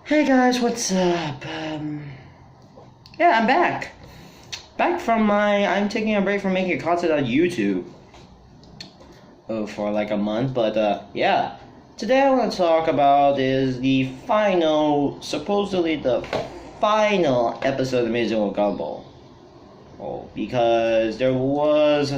Hey guys, what's up? Yeah, I'm back. I'm taking a break from making content on YouTube. For like a month, but yeah. Today I want to talk about is supposedly the final episode of Amazing Gumball. Oh, because there was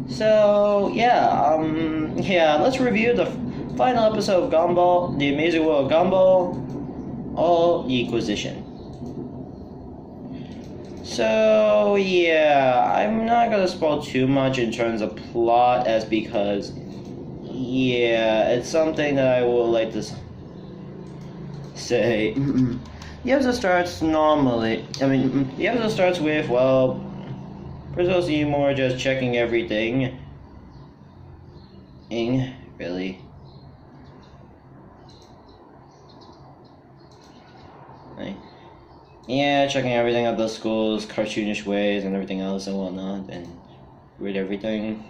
So yeah, let's review the final episode of Gumball, The Amazing World of Gumball, all the Inquisition. So yeah, I'm not gonna spoil too much in terms of plot, as because it's something that I would like to say. The episode starts normally. The episode starts with Brazil Seymour just checking everything. Really? Right. Yeah, checking everything at the school's cartoonish ways and everything else and whatnot, and read everything.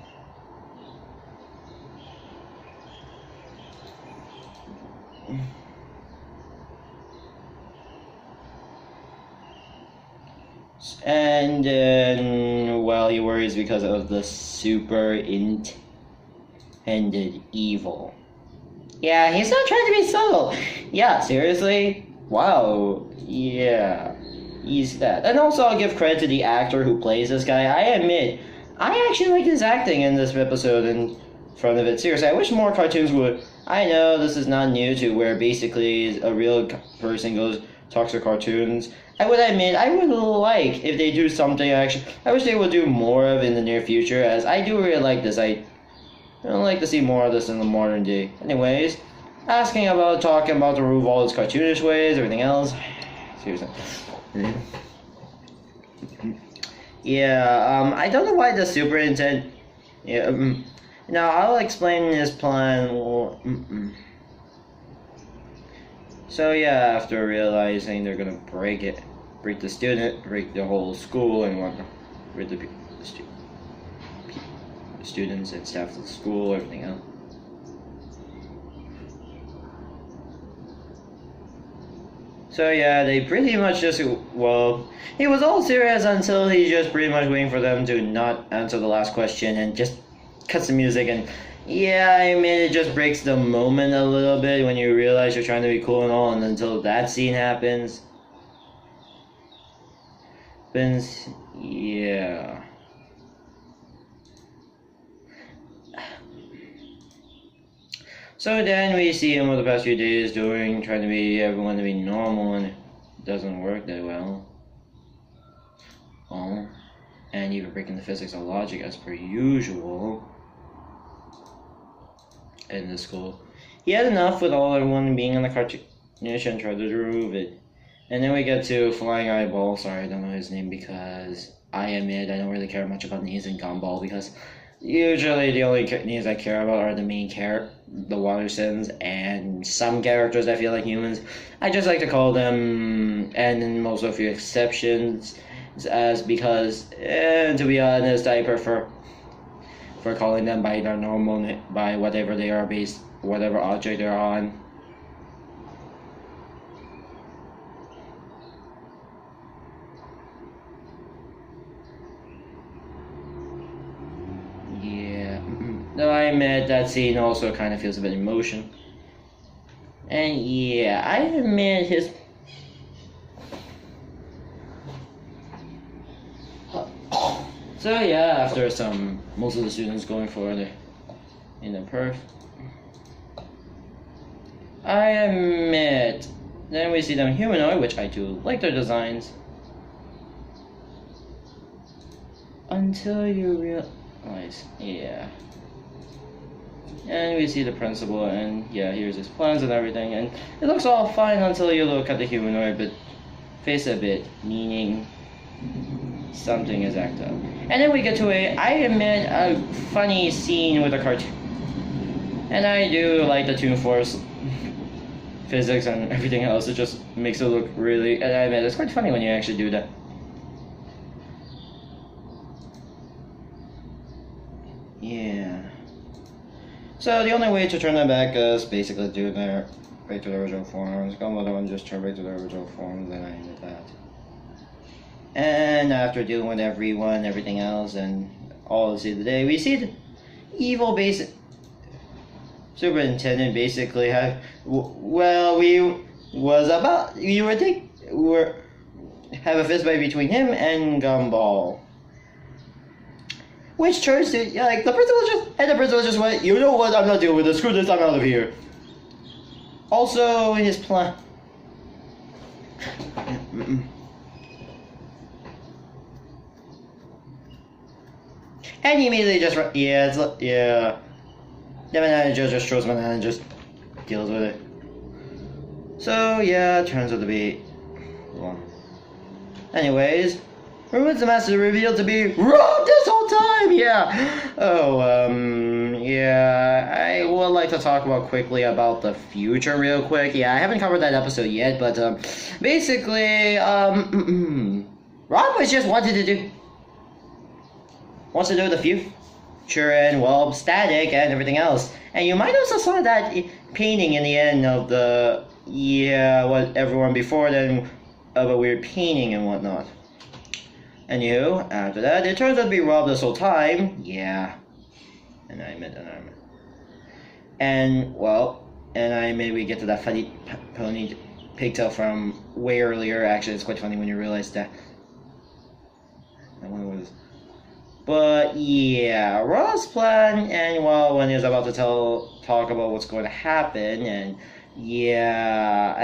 And then, he worries because of the super intended evil. Yeah, he's not trying to be subtle. Yeah, seriously? Wow. Yeah, he's that. And also, I'll give credit to the actor who plays this guy. I admit, I actually like his acting in this episode in front of it. Seriously, I wish more cartoons would. I know this is not new to where basically a real person talks to cartoons. I would admit, I would like if they do something I wish they would do more of in the near future, as I do really like this. I don't like to see more of this in the modern day. Anyways, talking about the rule of all its cartoonish ways, everything else. Seriously. Yeah, I don't know why the superintendent. Yeah, now I'll explain his plan. So yeah, after realizing they're gonna break the whole school and whatnot, break the students and staff of the school, everything else. So yeah, they pretty much just, he was all serious until he just pretty much waiting for them to not answer the last question and just cuts the music. And yeah, I mean, it just breaks the moment a little bit when you realize you're trying to be cool and all, and until that scene happens. Yeah. So then we see him over the past few days trying to be everyone to be normal, and it doesn't work that well. Oh, and even breaking the physics of logic as per usual in the school. He had enough with everyone being on the cartoonish and tried to remove it. And then we get to Flying Eyeball. Sorry, I don't know his name because I admit I don't really care much about names in Gumball, because usually the only names I care about are the main the Watersons, and some characters that feel like humans. I just like to call them, and in most of the exceptions, because to be honest, I prefer calling them by their normal by whatever they are based, whatever object they're on. Yeah, though I admit that scene also kind of feels a bit emotion. And yeah, I admit his. So yeah, after most of the students going for the perf, I admit, then we see them humanoid, which I do like their designs. Until you realize, yeah. And we see the principal, and yeah, here's his plans and everything, and it looks all fine until you look at the humanoid, but face a bit, meaning something is act up. And then we get to I admit, a funny scene with a cartoon. And I do like the Toon Force physics and everything else. It just makes it look really, and I admit, it's quite funny when you actually do that. Yeah. So the only way to turn them back is basically do their back to the original forms. Gumball one just turn back to the original forms, and I admit that. And after dealing with everyone, everything else, and all the day, we see the evil basic superintendent basically have have a fist fight between him and Gumball. Which turns to, like, the principal just went, you know what, I'm not dealing with this, screw this, I'm out of here. Also, in his plan... And he immediately just, the manager just throws banana and just deals with it. So, yeah, turns out to be... Well. Anyways... Ruins the Master revealed to be Rob this whole time! Yeah! Yeah, I would like to talk about quickly about the future real quick. Yeah, I haven't covered that episode yet, but, basically, Rob was just wants to do the future and, well, static and everything else. And you might also saw that painting in the end of the, what everyone before then, of a weird painting and whatnot. Anywho, after that, it turns out to be Rob this whole time. Yeah. And I admit. And, well, we get to that funny pony pigtail from way earlier. Actually, it's quite funny when you realize that. But, yeah, Rob's plan, and, well, when he was about to talk about what's going to happen, and, yeah,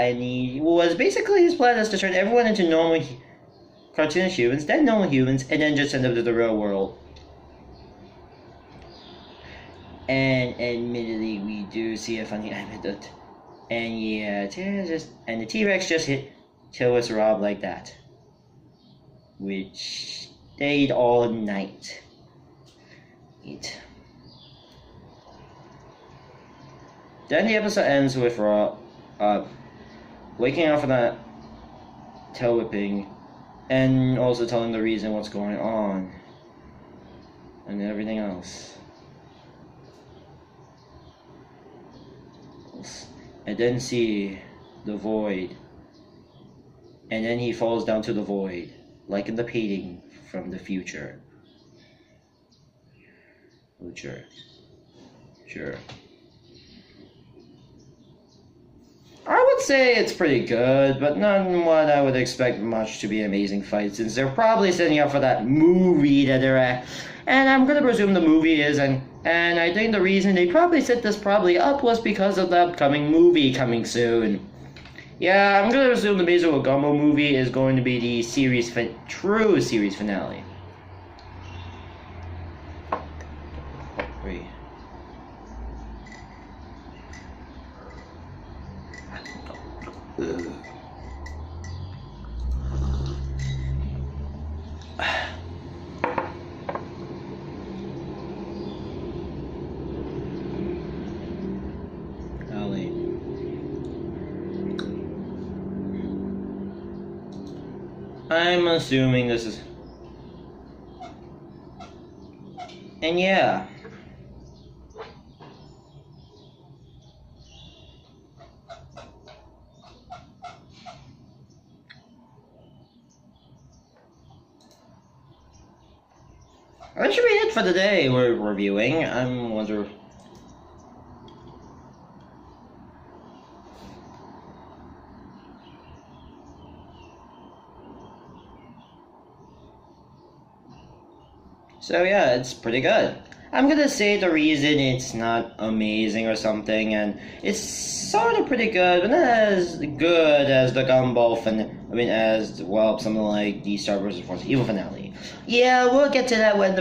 was basically his plan is to turn everyone into normal cartoonish humans, then normal humans, and then just send them to the real world. And admittedly, we do see a funny episode. And yeah, the T-Rex just hit Tillis Rob like that, which stayed all night. Then the episode ends with Rob waking up from that tail whipping. And also telling the reason what's going on. And everything else. And then see the void. And then he falls down to the void. Like in the painting from the future. Sure. I would say it's pretty good, but not what I would expect much to be an amazing fight, since they're probably setting up for that movie that they're at. And I'm gonna presume the movie is, and I think the reason they probably set this up was because of the upcoming movie coming soon. Yeah, I'm gonna assume the Mazo Gumball movie is going to be the true series finale. I'm assuming this is... And yeah. That should be it for the day we're reviewing. I'm wondering... So yeah, it's pretty good. I'm gonna say the reason it's not amazing or something, and it's sort of pretty good, but not as good as the Gumball something like the Star Wars Force Evil finale. Yeah, we'll get to that when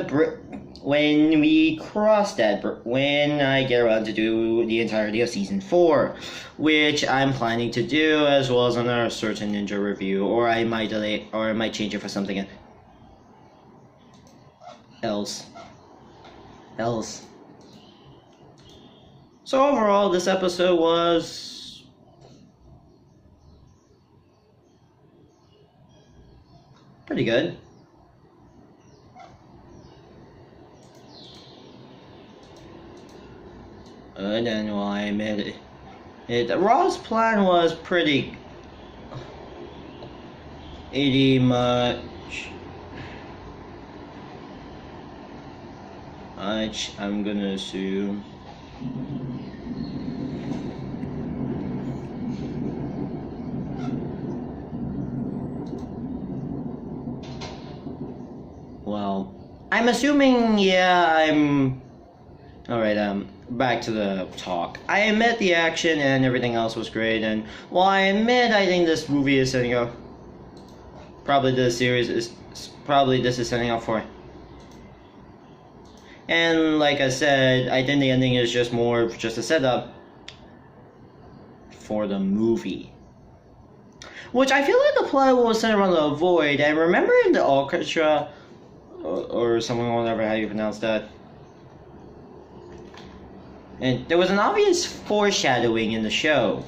when we cross that, when I get around to do the entirety of season 4, which I'm planning to do, as well as another certain ninja review, or I might delay, or I might change it for something else. So overall, this episode was pretty good. And then, well, I admit Raw's plan was pretty much I'm gonna assume. Well, I'm assuming, yeah, alright, back to the talk. I admit the action and everything else was great, and while I admit I think this movie is setting up, this is setting up for. And like I said, I think the ending is just more of just a setup for the movie. Which I feel like the plot was centered around the void, and remember in the orchestra, or someone, whatever how you pronounce that, and there was an obvious foreshadowing in the show.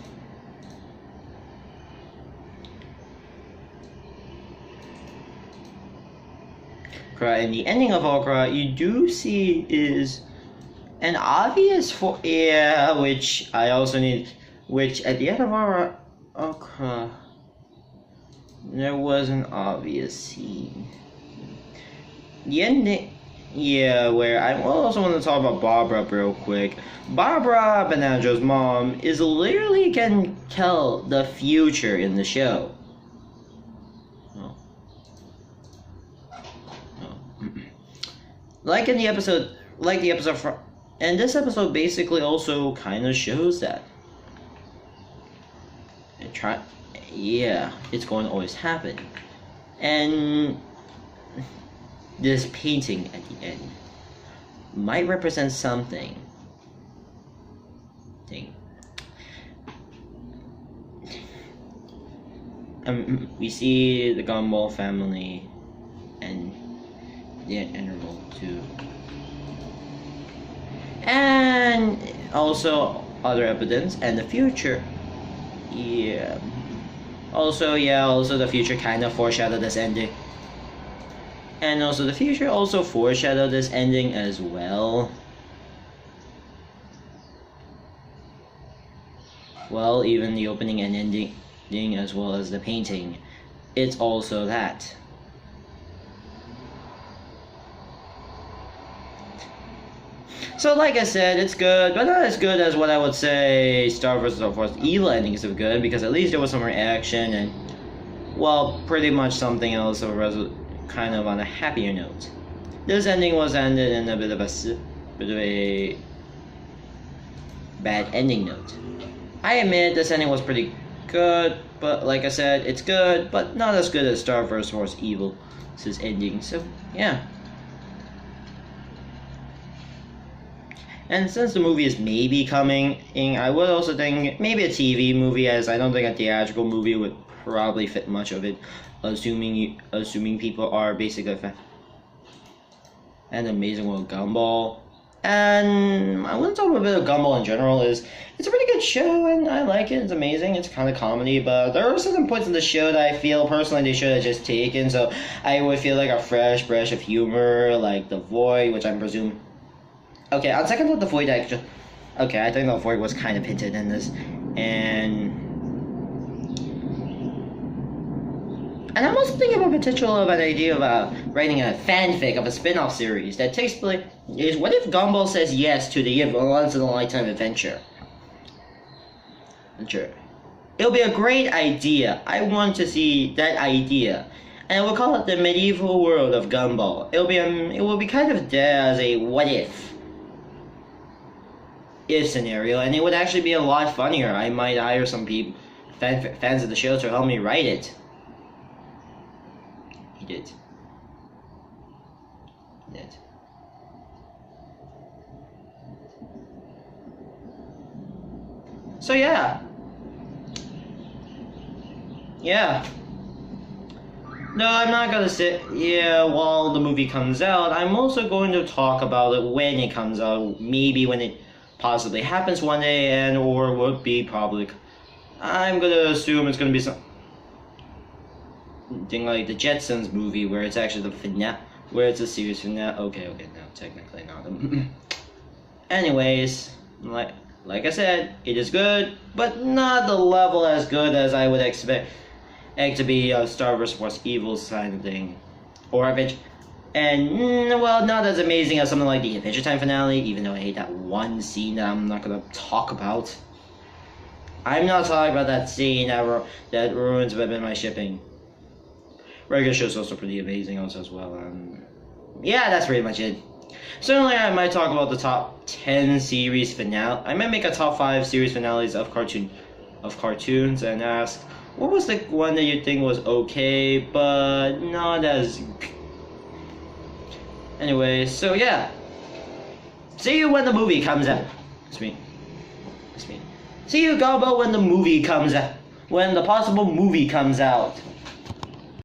And the ending of Okra, you do see is an obvious which I also need, which at the end of our Okra, there was an obvious scene. The ending, where I also want to talk about Barbara real quick. Barbara Banajo's mom is literally can tell the future in the show. Like the episode and this episode basically also kind of shows that. It's going to always happen. And this painting at the end might represent something. We see the Gumball family and the interval too, and also other evidence and the future. Also the future kind of foreshadowed this ending, and also the future also foreshadowed this ending as well. Well, even the opening and ending as well as the painting, it's also that. So like I said, it's good, but not as good as what I would say Star vs. Star Wars Evil endings are good, because at least there was some reaction and, well, pretty much something else kind of on a happier note. This ending was ended in a bit of a bad ending note. I admit this ending was pretty good, but like I said, it's good, but not as good as Star vs. Wars Evil's ending, so yeah. And since the movie is maybe coming in, I would also think maybe a TV movie, as I don't think a theatrical movie would probably fit much of it, assuming people are basically a fan. And Amazing World Gumball. And I want to talk a bit of Gumball in general. It's a pretty good show, and I like it. It's amazing. It's kind of comedy, but there are certain points in the show that I feel personally they should have just taken, so I would feel like a fresh breath of humor, like the void, which I'm presuming. Okay, on second thought, the void actually. Okay, I think the void was kind of hinted in this, and I'm also thinking about potential of an idea of writing a fanfic of a spin-off series that takes place. Is what if Gumball says yes to the once-in-a-lifetime adventure? It'll be a great idea. I want to see that idea. And we'll call it the medieval world of Gumball. It will be kind of there as a what if scenario, and it would actually be a lot funnier. I might hire some people, fans of the show, to help me write it. He did. So yeah. Yeah. No, I'm not gonna say, yeah, while the movie comes out. I'm also going to talk about it when it comes out. Maybe when it possibly happens one day, and or would be probably. I'm gonna assume it's gonna be something like the Jetsons movie, where it's actually the finale, where it's a series finale. Okay, no, technically not. Anyways, like I said, it is good, but not the level as good as I would expect it to be a Star Wars Evil kind of thing, or Adventure. And well, not as amazing as something like the Adventure Time finale, even though I hate that one scene that I'm not gonna talk about. I'm not talking about that scene that ruins my shipping. Regular show's also pretty amazing also as well. Yeah, that's pretty much it. Certainly, I might talk about the top 10 series finale. I might make a top 5 series finales of cartoons and ask, what was the one that you think was okay, but not as... Anyway, so yeah. See you when the movie comes out. It's me. See you, Gobbo, when the movie comes out. When the possible movie comes out.